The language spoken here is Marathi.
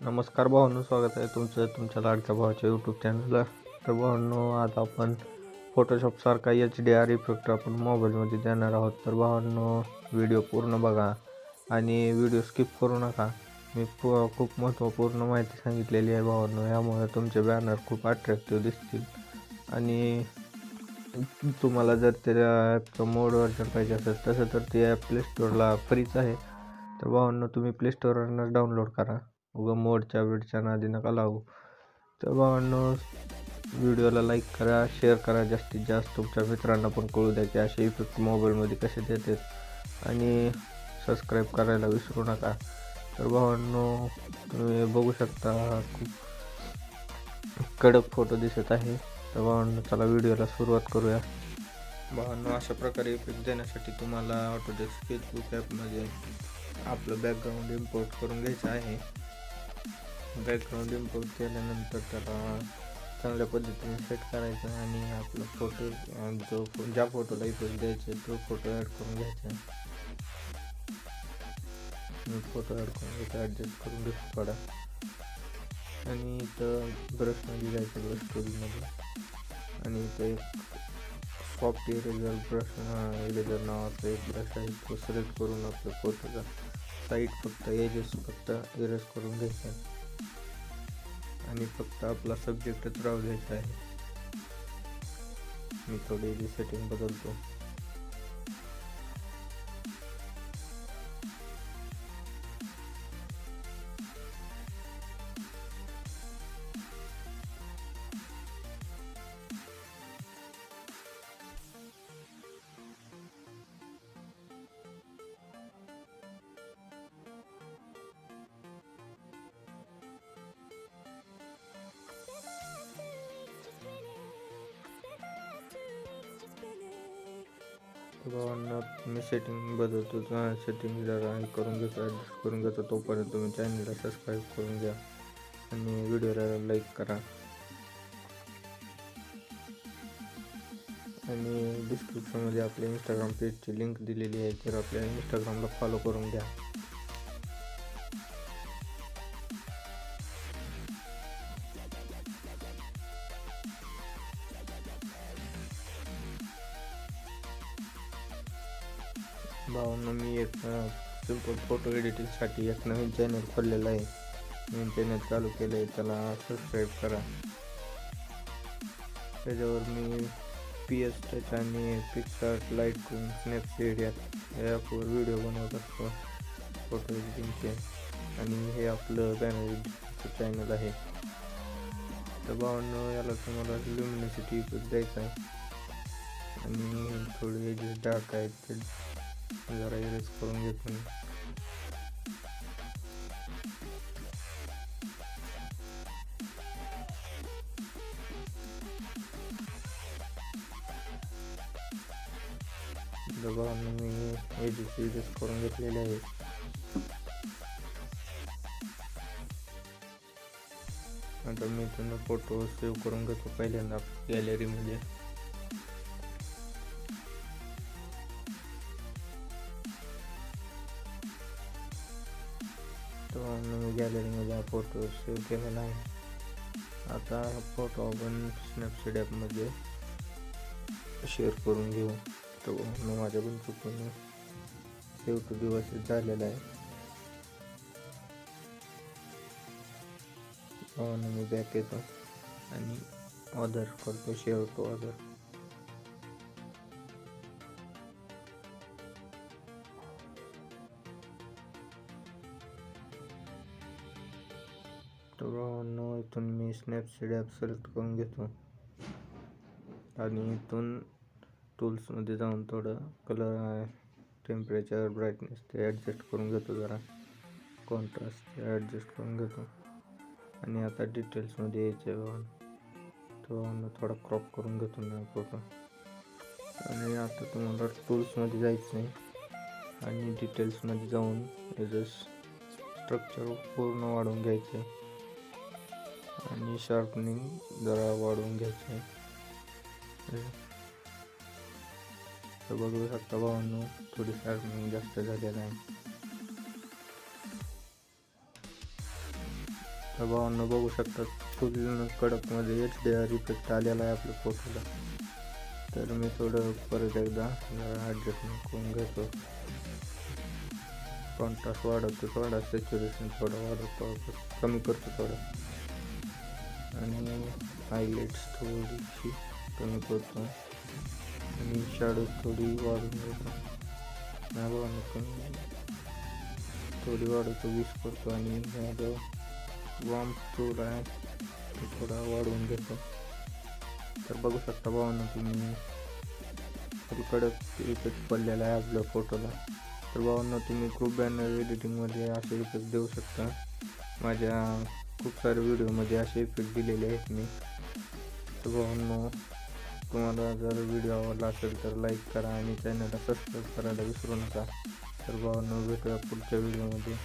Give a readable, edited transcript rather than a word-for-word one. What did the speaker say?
नमस्कार भावांनो, स्वागत आहे तुमचं तुमच्या लाडक्या भावाच्या यूट्यूब चॅनलला. तर भावांनो, आज आपण फोटोशॉपसारखा HDR इफेक्ट आपण मोबाईलमध्ये देणार आहोत. तर भावांनो, व्हिडिओ पूर्ण बघा आणि व्हिडिओ स्किप करू नका. मी खूप महत्त्वपूर्ण माहिती सांगितलेली आहे भावांनो. यामुळे तुमचे बॅनर खूप अट्रॅक्टिव्ह दिसतील. आणि तुम्हाला जर त्या ॲपचं मोड व्हर्जन पाहिजे असेल तसं तर ते ॲप प्ले स्टोअरला फ्रीच आहे. तर भावांनो, तुम्ही प्ले स्टोअरवरनं डाउनलोड करा. मोडच्या वेळच्या नादी नका लागू. तर भावांनो, व्हिडिओला लाईक करा, शेअर करा, जास्तीत जास्त तुमच्या मित्रांना पण कळू द्या की असे इफेक्ट मोबाईलमध्ये कसे देतात. आणि सबस्क्राईब करायला विसरू नका. तर भावांनो, तुम्ही बघू शकता खूप कडक फोटो दिसत आहे. तर भावांनो, चला व्हिडिओला सुरुवात करूया. भावांनो, अशा प्रकारे इफेक्ट देण्यासाठी तुम्हाला ऑटोडेस्क स्केचबुक ॲपमध्ये आपलं बॅकग्राऊंड इम्पोर्ट करून घ्यायचं आहे. बॅकग्राऊंड इम्पोर्ट केल्यानंतर त्याला चांगल्या पद्धतीने सेट करायचं आणि आपला फोटो ज्या फोटोला इफेक्ट द्यायचे तो फोटो ॲड करून घ्यायचा. फोटो ॲड करून घ्यायचा, ॲडजस्ट करून घेतो थोडा. आणि इथं ब्रशमध्ये जायचं, ब्रश टूलमध्ये. आणि इथं एक सॉफ्ट इरेजर नावाचा एक ब्रश आहे, तो सिलेक्ट करून आपल्या फोटोचा साईड फक्त एजेस फक्त इरेज करून घ्यायचा आहे. आणि फक्त आपला सब्जेक्टच राहू द्यायचा आहे. मी थोडी जी सेटिंग बदलतो. भावांना मी सेटिंग बदलतो, सेटिंग जरा करून घेतो, ॲडजस्ट करून घेतो. तोपर्यंत तुम्ही चॅनलला सबस्क्राईब करून घ्या आणि व्हिडिओला लाईक करा. आणि डिस्क्रिप्शनमध्ये आपल्या इंस्टाग्राम पेजची लिंक दिलेली आहे, तर आपल्या इंस्टाग्रामला फॉलो करून घ्या. भावांनो, मी एक सिंपल फोटो एडिटिंगसाठी एक नवीन चॅनल खोललेला आहे. नवीन चॅनल चालू केलं आहे, त्याला सबस्क्राईब करा. त्याच्यावर मी PS टच आणि पिक्सआर्ट, लाईटरूम, स्नॅपसीड या ॲपवर व्हिडिओ बनवत असतो फोटो एडिटिंगचे. आणि हे आपलं बॅनर एडिटिंगचं चॅनल आहे. तर भावांनो, याला तुम्हाला ल्युमिनोसिटी द्यायचा आहे. आणि थोडे एजेस डार्क आहेत ते जरा इरेज करून घेतो. भावांनो, मी एजेस इरेज करून घेतलेले आहे. आता मी त्यांना फोटो सेव्ह करून घेतो पहिल्यांदा गॅलरीमध्ये. मी गॅलरीमध्ये हा फोटो सेव्ह केलेला आहे. आता हा फोटो आपण स्नॅपसीड ॲपमध्ये शेअर करून घेऊ. तर माझ्या पण चुकून सेव्ह टू डिव्हाइसेस झालेला आहे. मी बॅक येतो आणि ऑदर करतो, शेअर टू ऑदर. तर इथून मी स्नॅपसीड ॲप सिलेक्ट करून घेतो आणि इथून टूल्समध्ये जाऊन थोडं कलर, टेम्परेचर, ब्राईटनेस ते ॲडजस्ट करून घेतो. जरा कॉन्ट्रास्ट ते ॲडजस्ट करून घेतो. आणि आता डिटेल्समध्ये यायचं, तो थोडा क्रॉप करून घेतो मी फोटो. आणि आता तुम्हाला टूल्समध्ये जायचं आहे आणि डिटेल्समध्ये जाऊन याचं स्ट्रक्चर पूर्ण वाढवून घ्यायचं आहे आणि शार्पनिंग जरा वाढवून घ्यायचं आहे. तर बघू शकता भावांनो, थोडी शार्पनिंग जास्त झालेलं आहे. तर भावांनो बघू शकता फुल कडकमध्ये HDR इफेक्ट आलेला आहे आपल्या फोटोला. तर मी थोडं परत एकदा ॲडजस्टमेंट करून घेतो. कॉन्ट्रास्ट वाढवतो थोडा, सॅच्युरेशन थोडं वाढवतो, कमी करतो थोडं, आणि हायलाइट्स थोडीशी कमी करतो आणि शॅडो थोडी वाढवून घेतो. थोडी वाढवतो 20 करतो आणि जो वॉर्म टूल आहे तो थोडा वाढवून घेतो. तर बघू शकता भावांनो तुम्ही फुल कडक इफेक्ट पडलेला आहे आपल्या फोटोला. तर भावांनो तुम्ही खूप बॅनर एडिटिंगमध्ये असे इफेक्ट देऊ शकता. माझ्या खूप सारे व्हिडिओमध्ये असे इफेक्ट दिलेले आहेत मी. तर भावांनो तुम्हाला जर व्हिडिओ आवडला असेल तर लाईक करा आणि चॅनलला सबस्क्राईब करायला विसरू नका. तर भावांनो भेटूया पुढच्या व्हिडिओमध्ये.